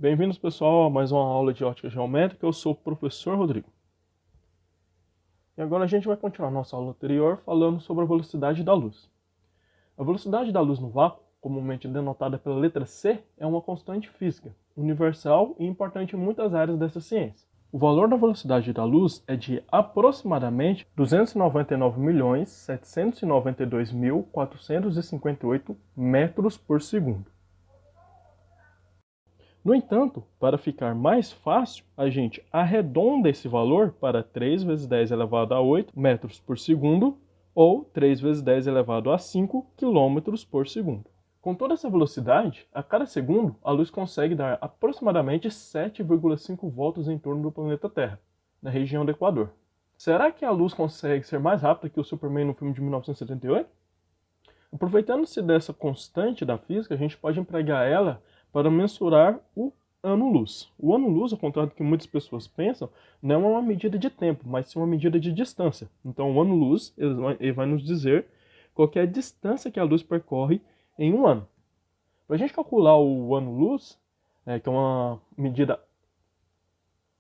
Bem-vindos, pessoal, a mais uma aula de ótica geométrica. Eu sou o professor Rodrigo. E agora a gente vai continuar nossa aula anterior falando sobre a velocidade da luz. A velocidade da luz no vácuo, comumente denotada pela letra C, é uma constante física, universal e importante em muitas áreas dessa ciência. O valor da velocidade da luz é de aproximadamente 299.792.458 metros por segundo. No entanto, para ficar mais fácil, a gente arredonda esse valor para 3 vezes 10 elevado a 8 metros por segundo ou 3 vezes 10 elevado a 5 quilômetros por segundo. Com toda essa velocidade, a cada segundo, a luz consegue dar aproximadamente 7,5 voltas em torno do planeta Terra, na região do Equador. Será que a luz consegue ser mais rápida que o Superman no filme de 1978? Aproveitando-se dessa constante da física, a gente pode empregar ela para mensurar o ano-luz. O ano-luz, ao contrário do que muitas pessoas pensam, não é uma medida de tempo, mas sim uma medida de distância. Então, o ano-luz ele vai nos dizer qual é a distância que a luz percorre em um ano. Para a gente calcular o ano-luz, que é uma medida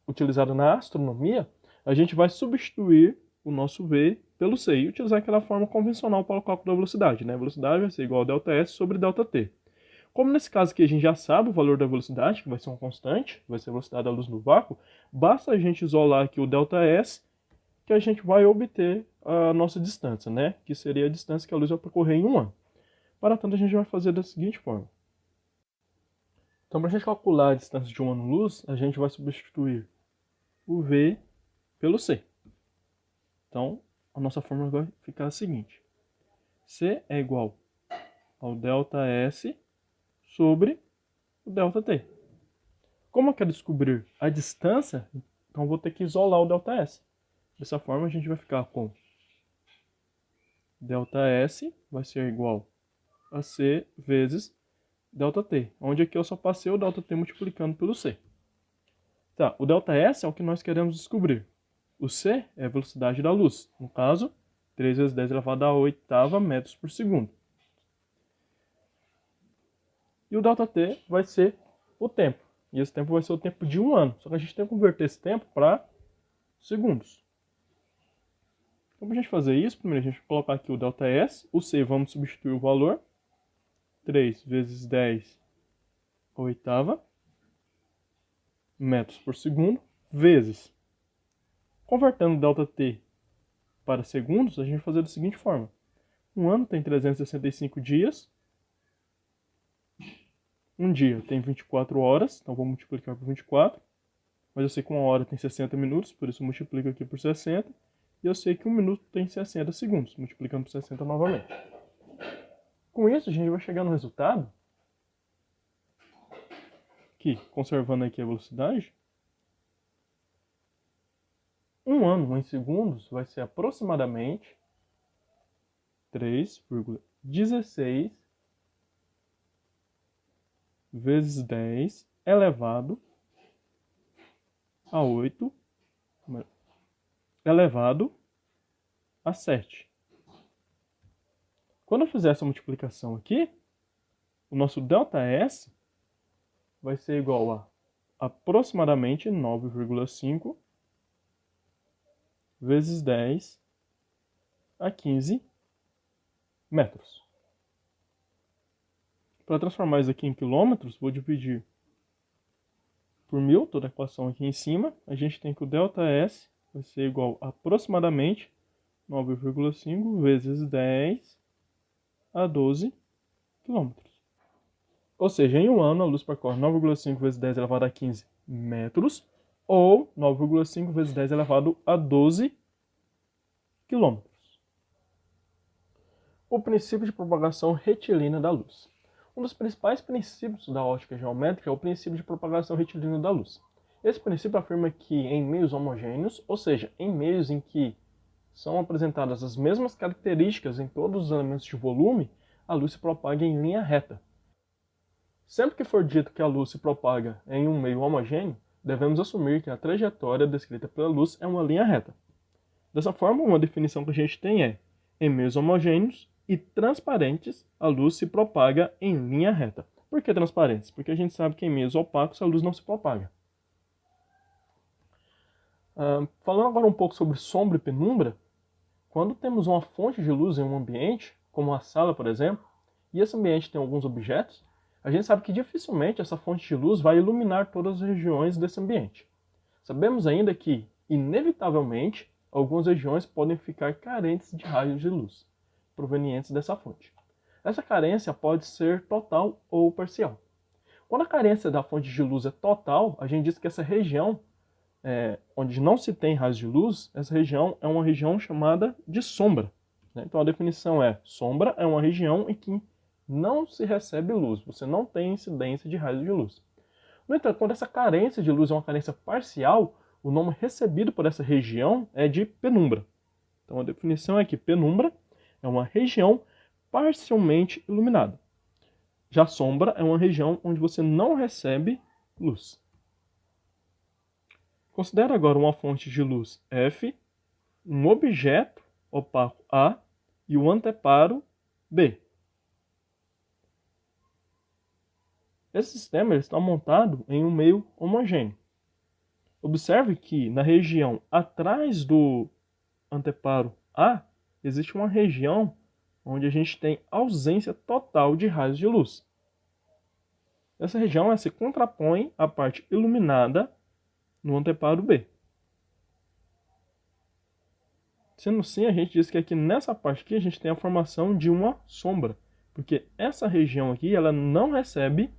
utilizada na astronomia, a gente vai substituir o nosso V pelo C e utilizar aquela forma convencional para o cálculo da velocidade. A velocidade vai ser igual a ΔS sobre ΔT. Como nesse caso aqui a gente já sabe o valor da velocidade, que vai ser uma constante, vai ser a velocidade da luz no vácuo, basta a gente isolar aqui o ΔS, que a gente vai obter a nossa distância, que seria a distância que a luz vai percorrer em um ano. Para tanto, a gente vai fazer da seguinte forma. Então, para a gente calcular a distância de um ano-luz, a gente vai substituir o V pelo C. Então, a nossa fórmula vai ficar a seguinte. C é igual ao ΔS sobre o ΔT. Como eu quero descobrir a distância, então vou ter que isolar o ΔS. Dessa forma, a gente vai ficar com ΔS vai ser igual a C vezes ΔT, onde aqui eu só passei o ΔT multiplicando pelo C. Tá, o ΔS é o que nós queremos descobrir. O C é a velocidade da luz, no caso, 3 vezes 10 elevado a 8 metros por segundo. E o ΔT vai ser o tempo. E esse tempo vai ser o tempo de um ano. Só que a gente tem que converter esse tempo para segundos. Então, para a gente fazer isso, primeiro a gente vai colocar aqui o ΔS. O C, vamos substituir o valor. 3 vezes 10 oitava metros por segundo, vezes. Convertendo ΔT para segundos, a gente vai fazer da seguinte forma. Um ano tem 365 dias. Um dia tem 24 horas, então vou multiplicar por 24. Mas eu sei que uma hora tem 60 minutos, por isso eu multiplico aqui por 60. E eu sei que um minuto tem 60 segundos, multiplicando por 60 novamente. Com isso, a gente vai chegar no resultado que, conservando aqui a velocidade, um ano em segundos vai ser aproximadamente 3,16 vezes 10 elevado a 8 elevado a 7. Quando eu fizer essa multiplicação aqui, o nosso ΔS vai ser igual a aproximadamente 9,5 vezes 10 a 15 metros. Para transformar isso aqui em quilômetros, vou dividir por 1000, toda a equação aqui em cima. A gente tem que o ΔS vai ser igual a aproximadamente 9,5 vezes 10 a 12 quilômetros. Ou seja, em um ano a luz percorre 9,5 vezes 10 elevado a 15 metros, ou 9,5 vezes 10 elevado a 12 quilômetros. O princípio de propagação retilínea da luz. Um dos principais princípios da ótica geométrica é o princípio de propagação retilínea da luz. Esse princípio afirma que em meios homogêneos, ou seja, em meios em que são apresentadas as mesmas características em todos os elementos de volume, a luz se propaga em linha reta. Sempre que for dito que a luz se propaga em um meio homogêneo, devemos assumir que a trajetória descrita pela luz é uma linha reta. Dessa forma, uma definição que a gente tem é: em meios homogêneos e transparentes, a luz se propaga em linha reta. Por que transparentes? Porque a gente sabe que em meios opacos a luz não se propaga. Falando agora um pouco sobre sombra e penumbra, quando temos uma fonte de luz em um ambiente, como a sala, por exemplo, e esse ambiente tem alguns objetos, a gente sabe que dificilmente essa fonte de luz vai iluminar todas as regiões desse ambiente. Sabemos ainda que, inevitavelmente, algumas regiões podem ficar carentes de raios de luz provenientes dessa fonte. Essa carência pode ser total ou parcial. Quando a carência da fonte de luz é total, a gente diz que essa região onde não se tem raios de luz, essa região é uma região chamada de sombra. Então a definição é: sombra é uma região em que não se recebe luz, você não tem incidência de raios de luz. No entanto, quando essa carência de luz é uma carência parcial, o nome recebido por essa região é de penumbra. Então a definição é que penumbra é uma região parcialmente iluminada. Já sombra é uma região onde você não recebe luz. Considere agora uma fonte de luz F, um objeto opaco A e o anteparo B. Esse sistema está montado em um meio homogêneo. Observe que na região atrás do anteparo A, existe uma região onde a gente tem ausência total de raios de luz. Essa região se contrapõe à parte iluminada no anteparo B. Sendo assim, a gente diz que aqui nessa parte aqui a gente tem a formação de uma sombra, porque essa região aqui ela não recebe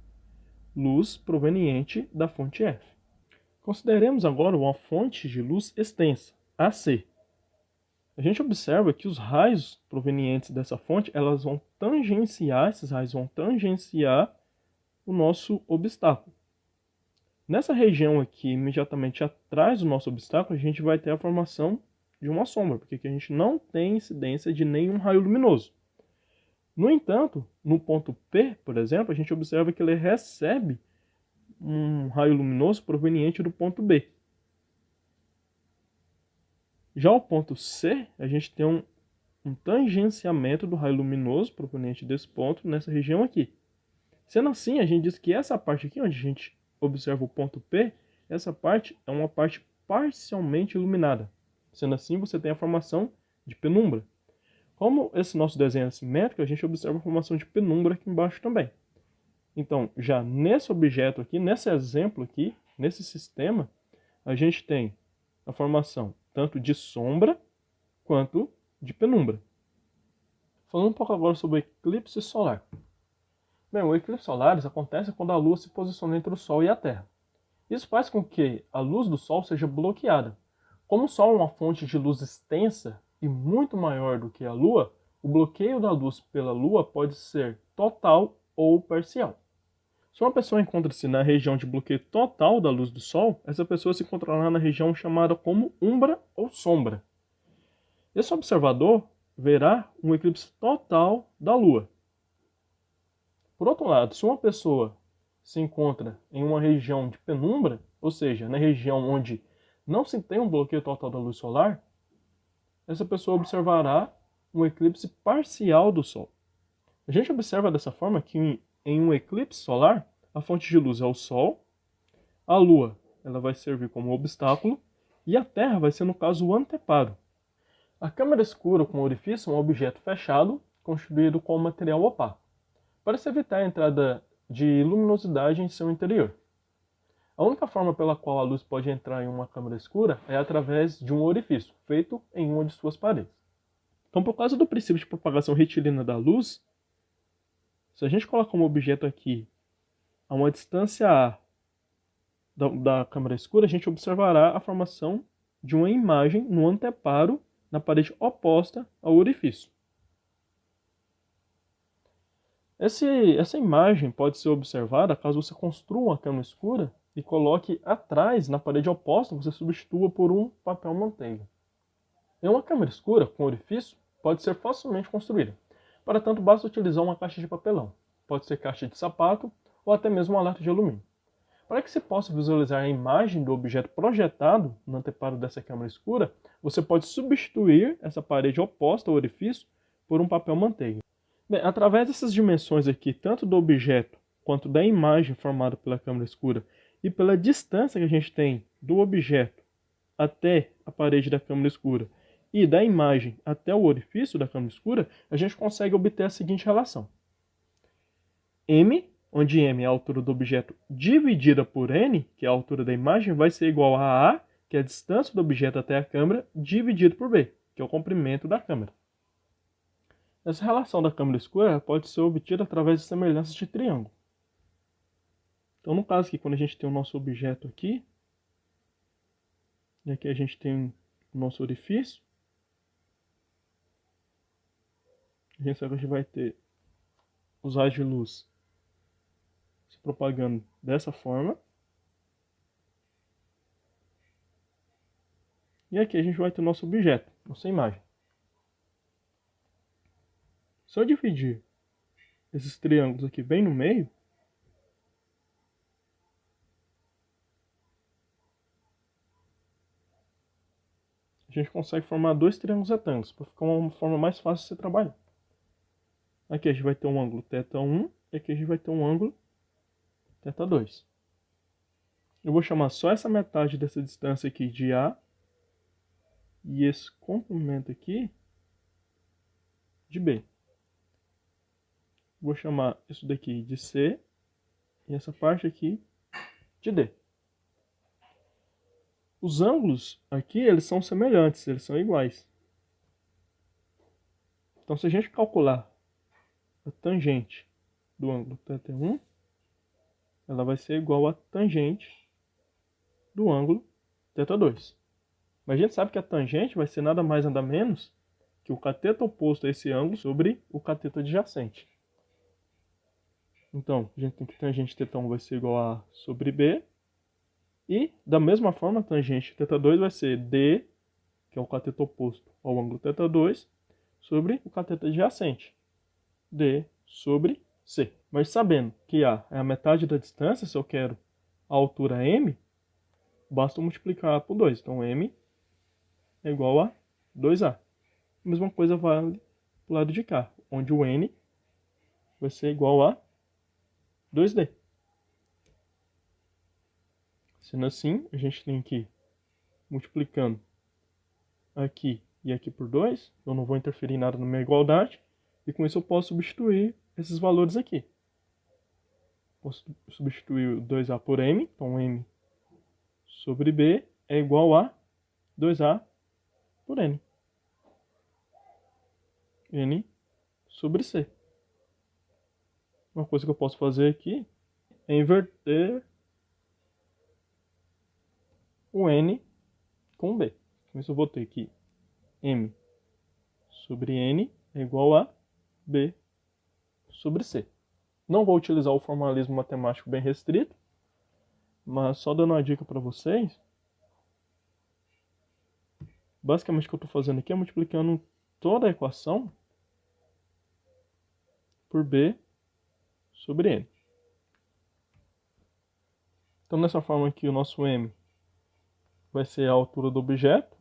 luz proveniente da fonte F. Consideremos agora uma fonte de luz extensa, AC. A gente observa que os raios provenientes dessa fonte, esses raios vão tangenciar o nosso obstáculo. Nessa região aqui, imediatamente atrás do nosso obstáculo, a gente vai ter a formação de uma sombra, porque aqui a gente não tem incidência de nenhum raio luminoso. No entanto, no ponto P, por exemplo, a gente observa que ele recebe um raio luminoso proveniente do ponto B. Já o ponto C, a gente tem um tangenciamento do raio luminoso proveniente desse ponto nessa região aqui. Sendo assim, a gente diz que essa parte aqui, onde a gente observa o ponto P, essa parte é uma parte parcialmente iluminada. Sendo assim, você tem a formação de penumbra. Como esse nosso desenho é simétrico, a gente observa a formação de penumbra aqui embaixo também. Então, já nesse objeto aqui, nesse exemplo aqui, nesse sistema, a gente tem a formação tanto de sombra quanto de penumbra. Falando um pouco agora sobre o eclipse solar. Bem, o eclipse solar acontece quando a Lua se posiciona entre o Sol e a Terra. Isso faz com que a luz do Sol seja bloqueada. Como o Sol é uma fonte de luz extensa e muito maior do que a Lua, o bloqueio da luz pela Lua pode ser total ou parcial. Se uma pessoa encontra-se na região de bloqueio total da luz do Sol, essa pessoa se encontrará na região chamada como umbra ou sombra. Esse observador verá um eclipse total da Lua. Por outro lado, se uma pessoa se encontra em uma região de penumbra, ou seja, na região onde não se tem um bloqueio total da luz solar, essa pessoa observará um eclipse parcial do Sol. A gente observa dessa forma que em um eclipse solar, a fonte de luz é o Sol, a Lua ela vai servir como obstáculo e a Terra vai ser, no caso, o anteparo. A câmara escura com orifício é um objeto fechado construído com material opaco, para se evitar a entrada de luminosidade em seu interior. A única forma pela qual a luz pode entrar em uma câmara escura é através de um orifício, feito em uma de suas paredes. Então, por causa do princípio de propagação retilínea da luz, se a gente colocar um objeto aqui a uma distância A da câmara escura, a gente observará a formação de uma imagem no anteparo na parede oposta ao orifício. Essa imagem pode ser observada caso você construa uma câmara escura e coloque atrás, na parede oposta, você substitua por um papel manteiga. Em uma câmara escura com orifício, pode ser facilmente construída. Para tanto, basta utilizar uma caixa de papelão. Pode ser caixa de sapato ou até mesmo uma lata de alumínio. Para que se possa visualizar a imagem do objeto projetado no anteparo dessa câmara escura, você pode substituir essa parede oposta ao orifício por um papel manteiga. Bem, através dessas dimensões aqui, tanto do objeto quanto da imagem formada pela câmara escura e pela distância que a gente tem do objeto até a parede da câmara escura e da imagem até o orifício da câmara escura, a gente consegue obter a seguinte relação. M, onde M é a altura do objeto dividida por N, que é a altura da imagem, vai ser igual a A, que é a distância do objeto até a câmera, dividido por B, que é o comprimento da câmera. Essa relação da câmara escura pode ser obtida através de semelhanças de triângulo. Então, no caso aqui, quando a gente tem o nosso objeto aqui, e aqui a gente tem o nosso orifício, a gente sabe que a gente vai ter os raios de luz se propagando dessa forma. E aqui a gente vai ter o nosso objeto, nossa imagem. Se eu dividir esses triângulos aqui bem no meio, a gente consegue formar dois triângulos retângulos, para ficar uma forma mais fácil de você trabalhar. Aqui a gente vai ter um ângulo θ1 e aqui a gente vai ter um ângulo θ2. Eu vou chamar só essa metade dessa distância aqui de A e esse comprimento aqui de B. Vou chamar isso daqui de C e essa parte aqui de D. Os ângulos aqui, eles são semelhantes, eles são iguais. Então, se a gente calcular a tangente do ângulo θ1, ela vai ser igual à tangente do ângulo θ2. Mas a gente sabe que a tangente vai ser nada mais nada menos que o cateto oposto a esse ângulo sobre o cateto adjacente. Então, a gente tem que tangente θ1 vai ser igual a A sobre B. E, da mesma forma, a tangente θ2 vai ser D, que é o cateto oposto ao ângulo θ2, sobre o cateto adjacente, D sobre C. Mas sabendo que A é a metade da distância, se eu quero a altura M, basta multiplicar por 2. Então, M é igual a 2A. A mesma coisa vale para o lado de cá, onde o N vai ser igual a 2D. Sendo assim, a gente tem que ir multiplicando aqui e aqui por 2. Eu não vou interferir em nada na minha igualdade. E com isso eu posso substituir esses valores aqui. Posso substituir o 2A por M. Então, M sobre B é igual a 2A por N. N sobre C. Uma coisa que eu posso fazer aqui é inverter o N com o B. Com isso eu vou ter que M sobre N é igual a B sobre C. Não vou utilizar o formalismo matemático bem restrito, mas só dando uma dica para vocês. Basicamente o que eu estou fazendo aqui é multiplicando toda a equação por B sobre N. Então, dessa forma aqui, o nosso M vai ser a altura do objeto,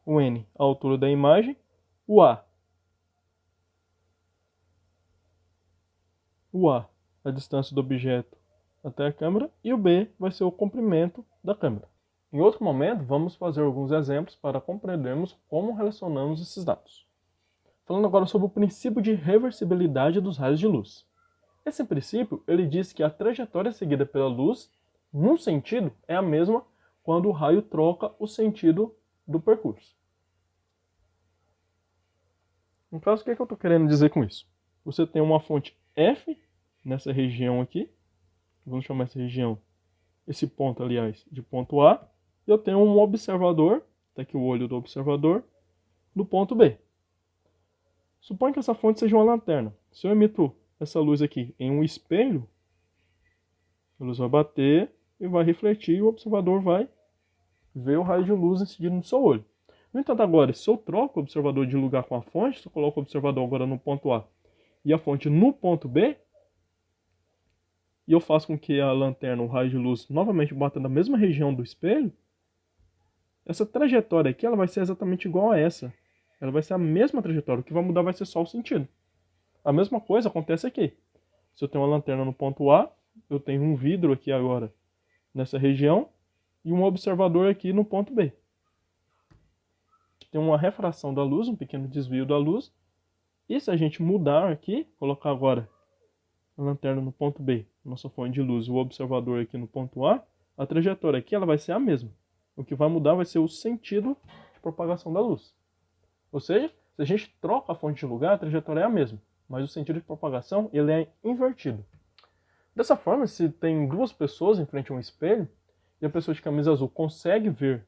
o N a altura da imagem, o A a distância do objeto até a câmera, e o B vai ser o comprimento da câmera. Em outro momento, vamos fazer alguns exemplos para compreendermos como relacionamos esses dados. Falando agora sobre o princípio de reversibilidade dos raios de luz. Esse princípio, ele diz que a trajetória seguida pela luz, num sentido, é a mesma quando o raio troca o sentido do percurso. No caso, o que eu estou querendo dizer com isso? Você tem uma fonte F nessa região aqui, vamos chamar essa região, esse ponto, aliás, de ponto A, e eu tenho um observador, tá aqui o olho do observador, no ponto B. Suponha que essa fonte seja uma lanterna. Se eu emito essa luz aqui em um espelho, a luz vai bater e vai refletir e o observador vai ver o raio de luz incidindo no seu olho. No entanto, agora, se eu troco o observador de lugar com a fonte, se eu coloco o observador agora no ponto A e a fonte no ponto B, e eu faço com que a lanterna, o raio de luz, novamente bata na mesma região do espelho, essa trajetória aqui ela vai ser exatamente igual a essa. Ela vai ser a mesma trajetória, o que vai mudar vai ser só o sentido. A mesma coisa acontece aqui. Se eu tenho uma lanterna no ponto A eu tenho um vidro aqui agora nessa região e um observador aqui no ponto B. Tem uma refração da luz, um pequeno desvio da luz. E se a gente mudar aqui, colocar agora a lanterna no ponto B, nossa fonte de luz, e o observador aqui no ponto a trajetória aqui ela vai ser a mesma. O que vai mudar vai ser o sentido de propagação da luz. Ou seja, se a gente troca a fonte de lugar, a trajetória é a mesma, mas o sentido de propagação ele é invertido. Dessa forma, se tem duas pessoas em frente a um espelho, e a pessoa de camisa azul consegue ver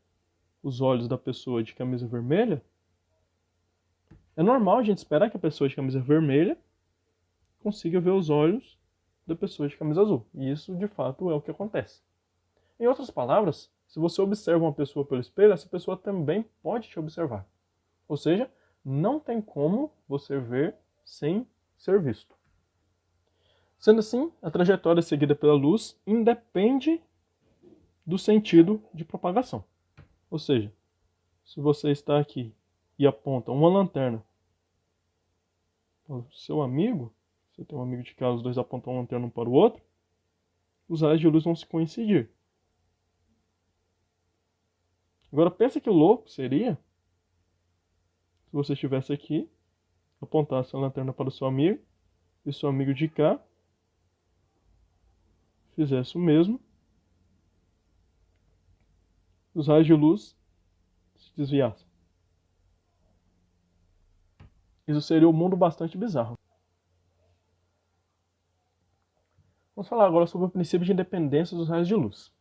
os olhos da pessoa de camisa vermelha, é normal a gente esperar que a pessoa de camisa vermelha consiga ver os olhos da pessoa de camisa azul. E isso, de fato, é o que acontece. Em outras palavras, se você observa uma pessoa pelo espelho, essa pessoa também pode te observar. Ou seja, não tem como você ver sem ser visto. Sendo assim, a trajetória seguida pela luz independe do sentido de propagação. Ou seja, se você está aqui e aponta uma lanterna para o seu amigo, você tem um amigo de casa, os dois apontam uma lanterna um para o outro, os raios de luz vão se coincidir. Agora pensa que louco seria se você estivesse aqui, apontasse a lanterna para o seu amigo, e o seu amigo de cá fizesse o mesmo, os raios de luz se desviassem. Isso seria um mundo bastante bizarro. Vamos falar agora sobre o princípio de independência dos raios de luz.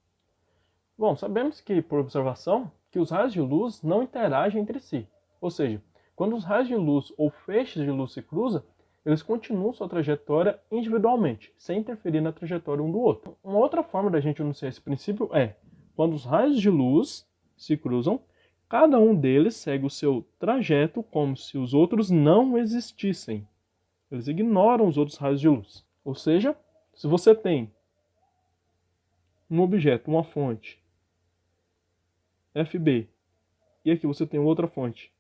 Bom, sabemos que, por observação, que os raios de luz não interagem entre si. Ou seja, quando os raios de luz ou feixes de luz se cruzam, eles continuam sua trajetória individualmente, sem interferir na trajetória um do outro. Uma outra forma da gente enunciar esse princípio é, quando os raios de luz se cruzam, cada um deles segue o seu trajeto como se os outros não existissem. Eles ignoram os outros raios de luz. Ou seja, se você tem um objeto, uma fonte, FB, e aqui você tem outra fonte,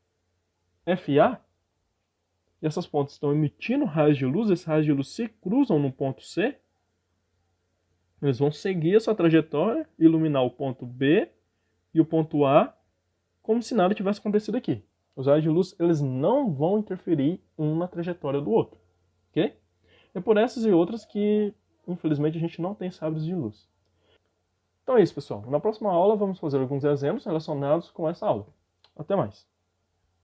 FA, e essas pontas estão emitindo raios de luz, esses raios de luz se cruzam no ponto C, eles vão seguir essa trajetória, iluminar o ponto B e o ponto A, como se nada tivesse acontecido aqui. Os raios de luz eles não vão interferir um na trajetória do outro. Ok? É por essas e outras que, infelizmente, a gente não tem sabres de luz. Então é isso, pessoal. Na próxima aula vamos fazer alguns exemplos relacionados com essa aula. Até mais!